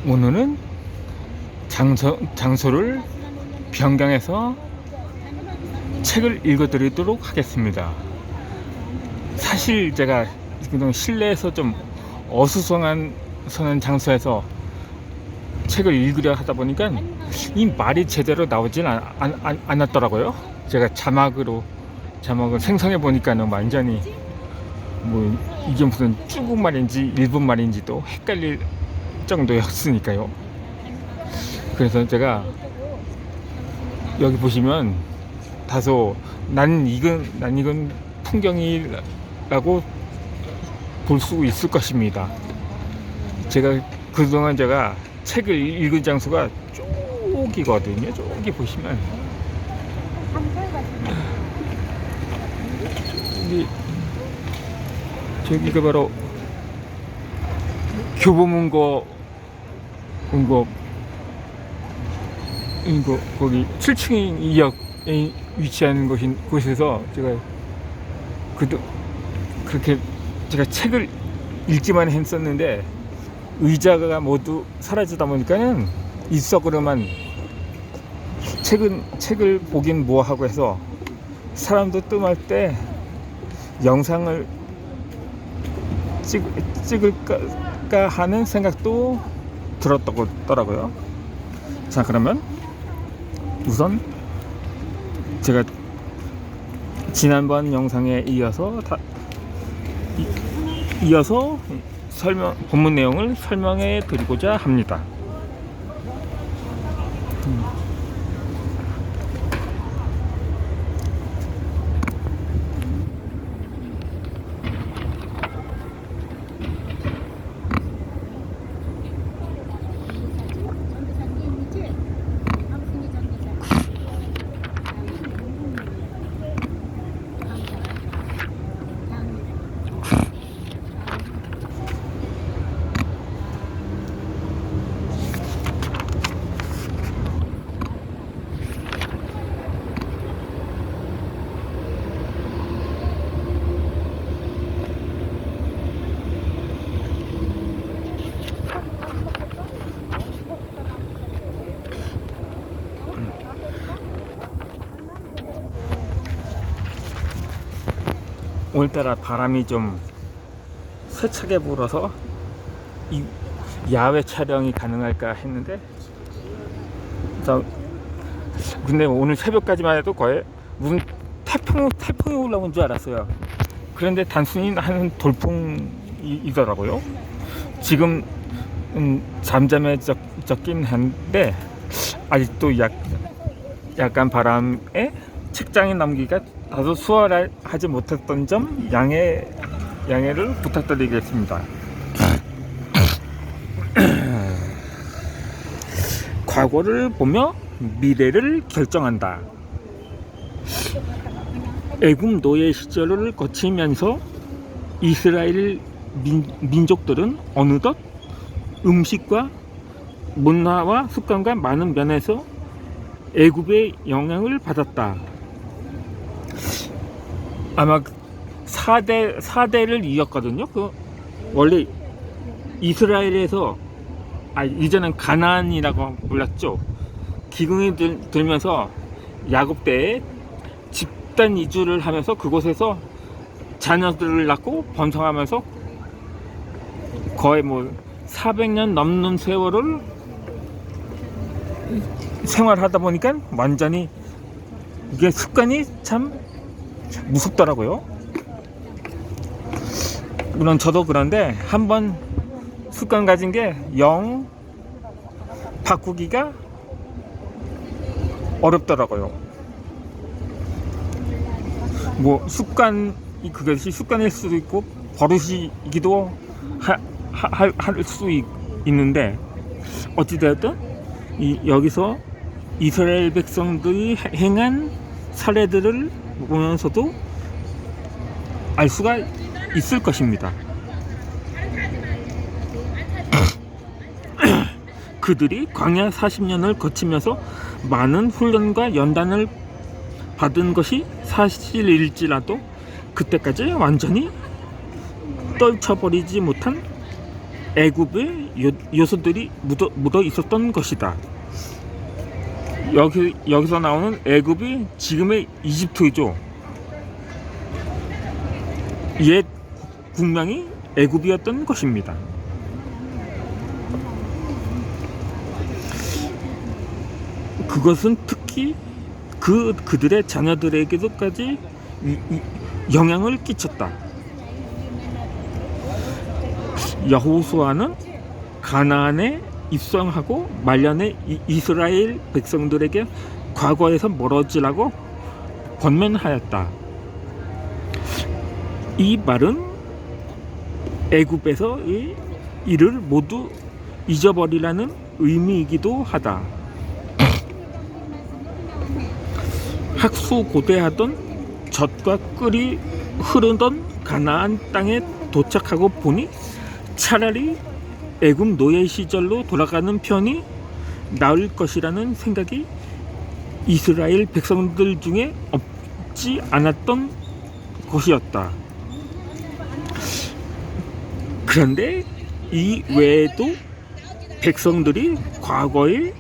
오늘은 장소를 변경해서 책을 읽어드리도록 하겠습니다. 사실 제가 그냥 실내에서 좀 어수선한 장소에서 책을 읽으려 하다 보니까 이 말이 제대로 나오진 않았더라고요. 제가 자막을 생성해 보니까는 완전히 뭐 이게 무슨 중국말인지 일본말인지도 헷갈릴 정도였으니까요. 그래서 제가 여기 보시면 다소 낯익은 풍경이라고 볼 수 있을 것입니다. 그동안 제가 책을 읽은 장소가 쪽이거든요. 저기 보시면 저기가 바로 교보문고 거기 7층 2역에 위치한 곳에서 제가 그렇게 제가 책을 읽기만 했었는데 의자가 모두 사라지다 보니까는 입석으로만 책을 보긴 뭐하고 해서 사람도 뜸할 때 영상을 찍을까 하는 생각도 들었더라고요. 자, 그러면 우선 제가 지난번 영상에 이어서 본문 내용을 설명해 드리고자 합니다. 오늘따라 바람이 좀 세차게 불어서 이 야외 촬영이 가능할까 했는데, 근데 오늘 새벽까지만 해도 거의 무슨 태풍이 올라온 줄 알았어요. 그런데 단순히 하는 돌풍이더라고요. 지금 잠잠해졌긴 한데 아직도 약간 바람에 책장에 남기가 다소 수월하지 못했던 점 양해를 부탁드리겠습니다. 과거를 보며 미래를 결정한다. 애굽 노예 시절을 거치면서 이스라엘 민족들은 어느덧 음식과 문화와 습관과 많은 면에서 애굽의 영향을 받았다. 아마 4대를 이었거든요. 원래 이스라엘에서 이전엔 가나안이라고 불렀죠. 기근이 들면서 야곱 때에 집단 이주를 하면서 그곳에서 자녀들을 낳고 번성하면서 거의 400년 넘는 세월을 생활하다 보니까 완전히 이게 습관이 참 무섭더라고요. 물론 저도 그런데 한번 습관 가진 게 영 바꾸기가 어렵더라고요. 그것이 습관일 수도 있고 버릇이기도 할 수 있는데, 어찌되었든 여기서 이스라엘 백성들이 행한 사례들을 보면서도 알 수가 있을 것입니다. 그들이 광야 40년을 거치면서 많은 훈련과 연단을 받은 것이 사실일지라도 그때까지 완전히 떨쳐버리지 못한 애굽의 요소들이 묻어 있었던 것이다. 여기서 나오는 애굽이 지금의 이집트죠. 옛 국명이 애굽이었던 것입니다. 그것은 특히 그들의 자녀들에게도까지 영향을 끼쳤다. 여호수아는 가나안에 입성하고 말년에 이스라엘 백성들에게 과거에서 멀어지라고 권면하였다. 이 말은 애굽에서 이 일을 모두 잊어버리라는 의미이기도 하다. 학수고대하던 젖과 꿀이 흐르던 가나안 땅에 도착하고 보니 차라리 애굽 노예 시절로 돌아가는 편이 나을 것이라는 생각이 이스라엘 백성들 중에 없지 않았던 것이었다. 그런데 이 외에도 백성들이 과거의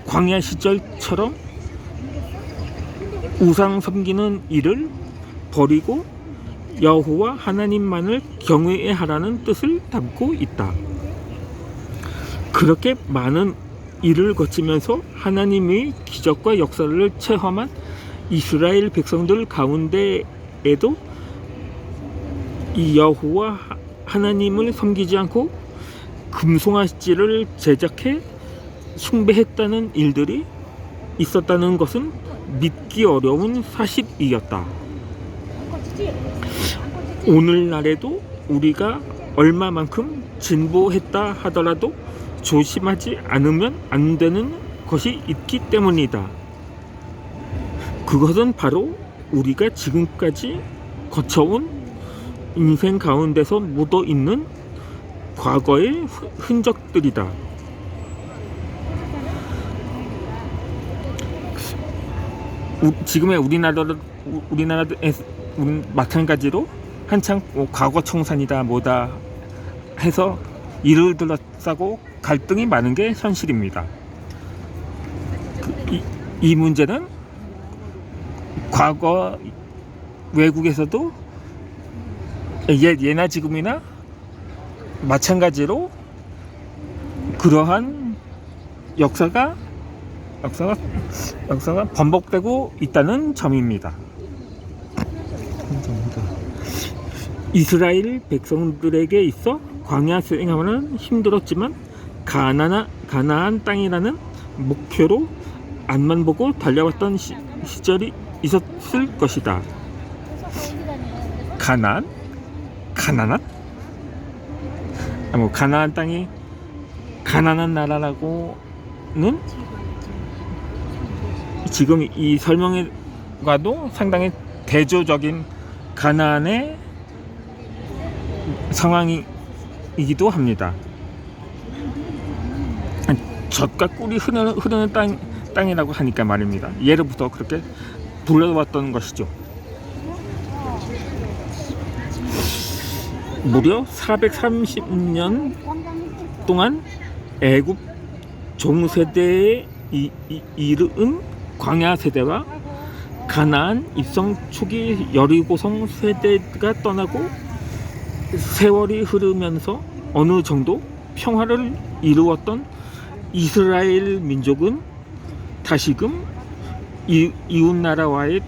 광야 시절처럼 우상 섬기는 일을 버리고 여호와 하나님만을 경외하라는 뜻을 담고 있다. 그렇게 많은 일을 거치면서 하나님의 기적과 역사를 체험한 이스라엘 백성들 가운데에도 이 여호와 하나님을 섬기지 않고 금송아지를 제작해 숭배했다는 일들이 있었다는 것은 믿기 어려운 사실이었다. 오늘날에도 우리가 얼마만큼 진보했다 하더라도 조심하지 않으면 안 되는 것이 있기 때문이다. 그것은 바로 우리가 지금까지 거쳐온 인생 가운데서 묻어 있는 과거의 흔적들이다. 지금의 우리나라도 마찬가지로 한창 과거 청산이다 뭐다 해서 이를 둘러싸고 갈등이 많은 게 현실입니다. 이 문제는 과거 외국에서도 예나 지금이나 마찬가지로 그러한 역사가 반복되고 있다는 점입니다. 이스라엘 백성들에게 있어 광야 생활은 힘들었지만 가나안 땅이라는 목표로 앞만 보고 달려왔던 시절이 있었을 것이다. 가나안 땅이 가난한 나라라고는 지금 이 설명과도 상당히 대조적인 가나안의 상황이기도 합니다. 젖과 꿀이 흐르는 땅이라고 하니까 말입니다. 예로부터 그렇게 불러왔던 것이죠. 무려 430년 동안 애굽 종세대에 이르은 광야 세대와 가나안 입성 초기 여리고성 세대가 떠나고 세월이 흐르면서 어느 정도 평화를 이루었던 이스라엘 민족은 다시금 이웃나라와의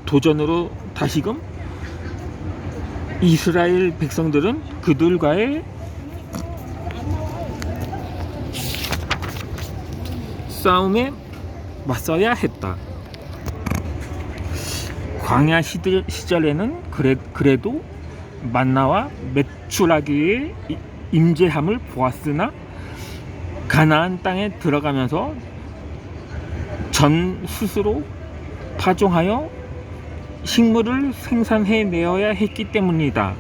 도전으로 다시금 이스라엘 백성들은 그들과의 싸움에 맞서야 했다. 광야 시절에는 그래도 만나와 메추라기의 임재함을 보았으나 가나안 땅에 들어가면서 전 스스로 파종하여 식물을 생산해내어야 했기 때문이다.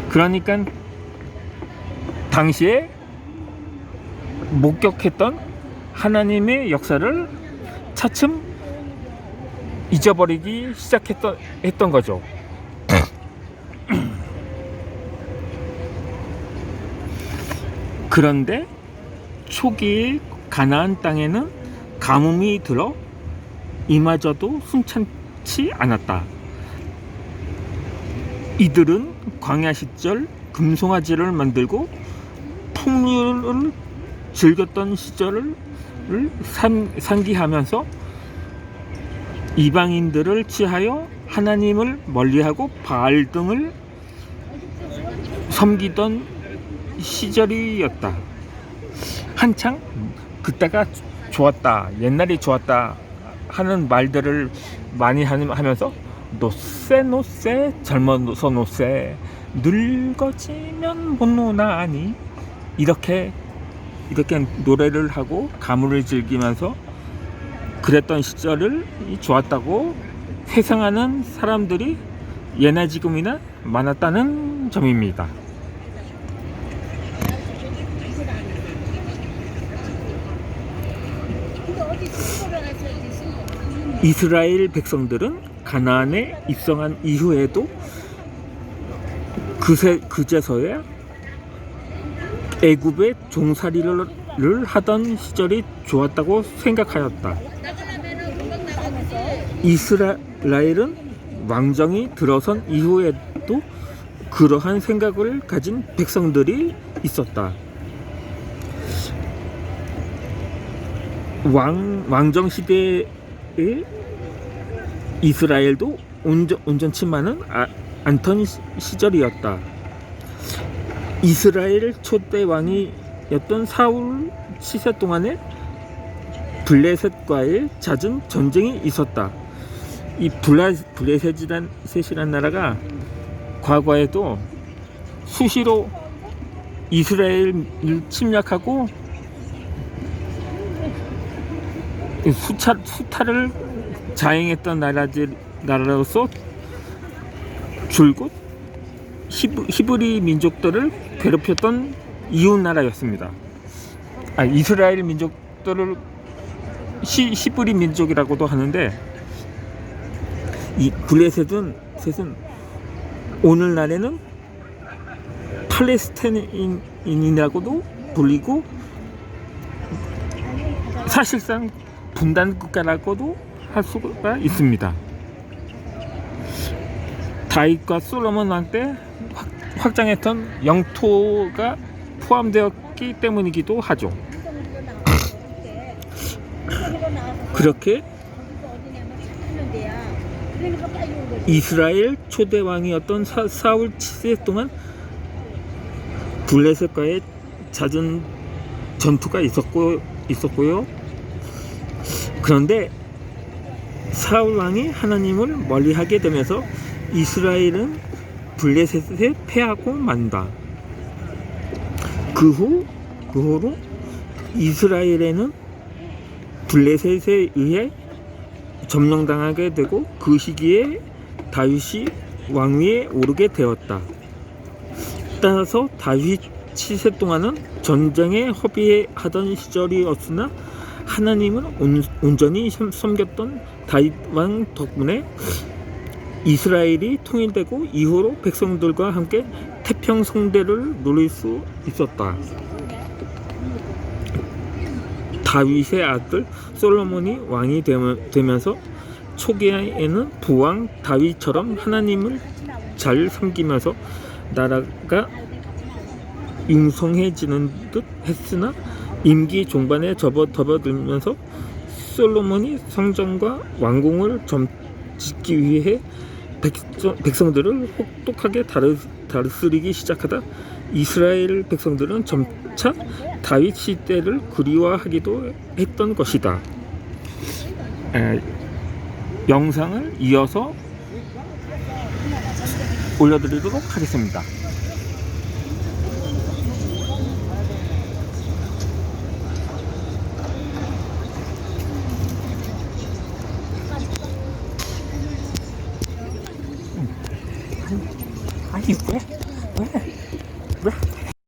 그러니까 당시에 목격했던 하나님의 역사를 차츰 잊어버리기 시작했던 거죠. 그런데 초기의 가나안 땅에는 가뭄이 들어 이마저도 순탄치 않았다. 이들은 광야 시절 금송아지를 만들고 풍류를 즐겼던 시절을 상기하면서 이방인들을 취하여 하나님을 멀리하고 바알 등을 섬기던 시절이었다. 한창 그때가 좋았다, 옛날이 좋았다 하는 말들을 많이 하면서 노세 젊어서 노세 늙어지면 못 노나니 이렇게 노래를 하고 가물을 즐기면서 그랬던 시절을 좋았다고 회상하는 사람들이 예나 지금이나 많았다는 점입니다. 이스라엘 백성들은 가나안에 입성한 이후에도 그제서야 애굽의 종살이를 하던 시절이 좋았다고 생각하였다. 이스라엘은 왕정이 들어선 이후에도 그러한 생각을 가진 백성들이 있었다. 왕정 시대에 이스라엘도 온전치만은 않던 시절이었다. 이스라엘 초대 왕이었던 사울 시세 동안에 블레셋과의 잦은 전쟁이 있었다. 이 블레셋이란 나라가 과거에도 수시로 이스라엘을 침략하고 수탈을 자행했던 나라로서 줄곧 히브리 민족들을 괴롭혔던 이웃 나라였습니다. 이스라엘 민족들을 히브리 민족이라고도 하는데, 이 블레셋은 오늘날에는 팔레스타인이라고도 불리고 사실상 분단 국가라고도 할 수가 있습니다. 다윗과 솔로몬 왕 때 확장했던 영토가 포함되었기 때문이기도 하죠. 그렇게 이스라엘 초대 왕이었던 사울 7세 동안 블레셋과의 잦은 전투가 있었고요. 그런데 사울 왕이 하나님을 멀리하게 되면서 이스라엘은 블레셋에 패하고 만다. 그 후로 이스라엘에는 블레셋에 의해 점령당하게 되고 그 시기에 다윗이 왕위에 오르게 되었다. 따라서 다윗 7세 동안은 전쟁에 허비하던 시절이었으나 하나님을 온전히 섬겼던 다윗 왕 덕분에 이스라엘이 통일되고 이후로 백성들과 함께 태평성대를 누릴 수 있었다. 다윗의 아들 솔로몬이 왕이 되면서 초기에는 부왕 다윗처럼 하나님을 잘 섬기면서 나라가 융성해지는 듯 했으나 임기 종반에 접어들면서 솔로몬이 성전과 왕궁을 짓기 위해 백성들을 혹독하게 다스리기 시작하다 이스라엘 백성들은 점차 다윗 시대를 그리워하기도 했던 것이다. 영상을 이어서 올려드리도록 하겠습니다. 아니 왜?